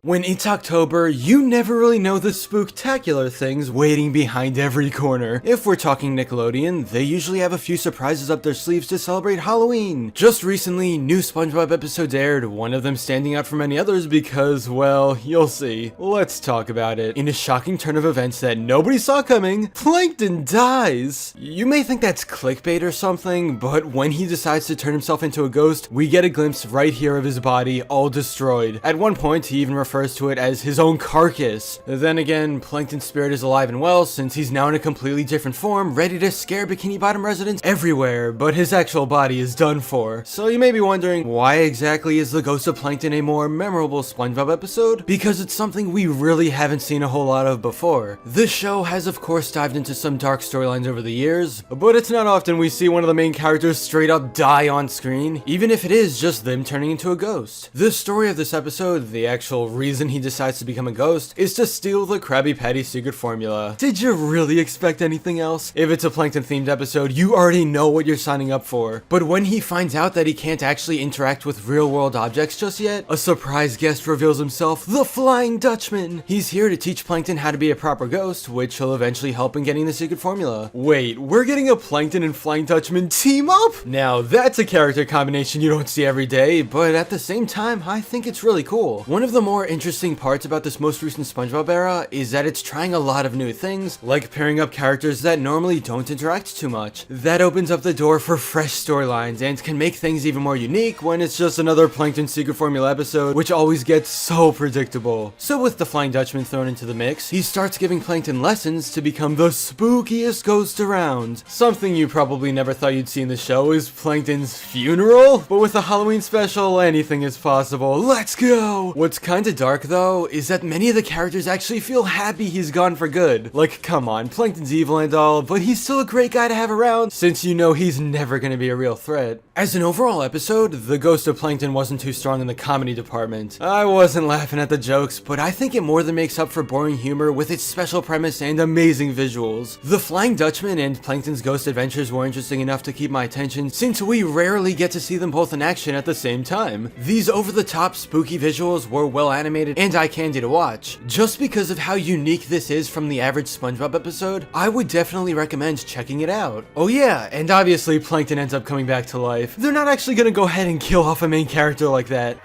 When it's October, you never really know the spooktacular things waiting behind every corner. If we're talking Nickelodeon, they usually have a few surprises up their sleeves to celebrate Halloween. Just recently, new Spongebob episodes aired, one of them standing out from many others because, well, you'll see. Let's talk about it. In a shocking turn of events that nobody saw coming, Plankton dies! You may think that's clickbait or something, but when he decides to turn himself into a ghost, we get a glimpse right here of his body, all destroyed. At one point, he even refers to it as his own carcass. Then again, Plankton's spirit is alive and well since he's now in a completely different form, ready to scare Bikini Bottom residents everywhere, but his actual body is done for. So you may be wondering, why exactly is the Ghost of Plankton a more memorable SpongeBob episode? Because it's something we really haven't seen a whole lot of before. This show has of course dived into some dark storylines over the years, but it's not often we see one of the main characters straight up die on screen, even if it is just them turning into a ghost. The story of this episode, the actual reason he decides to become a ghost, is to steal the Krabby Patty Secret Formula. Did you really expect anything else? If it's a Plankton themed episode, you already know what you're signing up for. But when he finds out that he can't actually interact with real world objects just yet, a surprise guest reveals himself, the Flying Dutchman! He's here to teach Plankton how to be a proper ghost, which will eventually help in getting the secret formula. Wait, we're getting a Plankton and Flying Dutchman team up? Now that's a character combination you don't see every day, but at the same time, I think it's really cool. One of the more interesting parts about this most recent SpongeBob era is that it's trying a lot of new things, like pairing up characters that normally don't interact too much. That opens up the door for fresh storylines and can make things even more unique when it's just another Plankton Secret Formula episode, which always gets so predictable. So with the Flying Dutchman thrown into the mix, he starts giving Plankton lessons to become the spookiest ghost around. Something you probably never thought you'd see in the show is Plankton's funeral, but with a Halloween special, anything is possible. Let's go! What's kinda dark though is that many of the characters actually feel happy he's gone for good. Like, come on, Plankton's evil and all, but he's still a great guy to have around since you know he's never gonna be a real threat. As an overall episode, the Ghost of Plankton wasn't too strong in the comedy department. I wasn't laughing at the jokes, but I think it more than makes up for boring humor with its special premise and amazing visuals. The Flying Dutchman and Plankton's ghost adventures were interesting enough to keep my attention since we rarely get to see them both in action at the same time. These over-the-top spooky visuals were well animated and eye-candy to watch. Just because of how unique this is from the average SpongeBob episode, I would definitely recommend checking it out. Oh yeah, and obviously Plankton ends up coming back to life. They're not actually gonna go ahead and kill off a main character like that.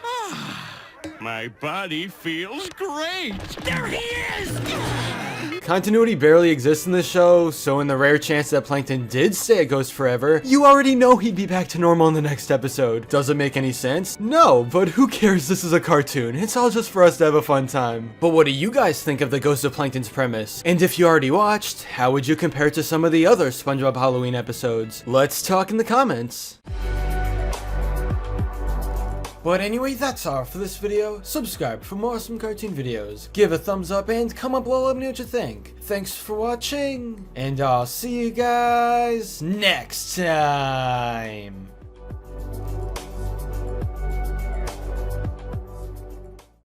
My body feels great! There he is! Continuity barely exists in this show, so in the rare chance that Plankton did stay a ghost forever, you already know he'd be back to normal in the next episode. Does it make any sense? No, but who cares, this is a cartoon, it's all just for us to have a fun time. But what do you guys think of the Ghost of Plankton's premise? And if you already watched, how would you compare it to some of the other SpongeBob Halloween episodes? Let's talk in the comments. But anyway, that's all for this video. Subscribe for more awesome cartoon videos. Give a thumbs up and comment below, let me know what you think. Thanks for watching, and I'll see you guys next time.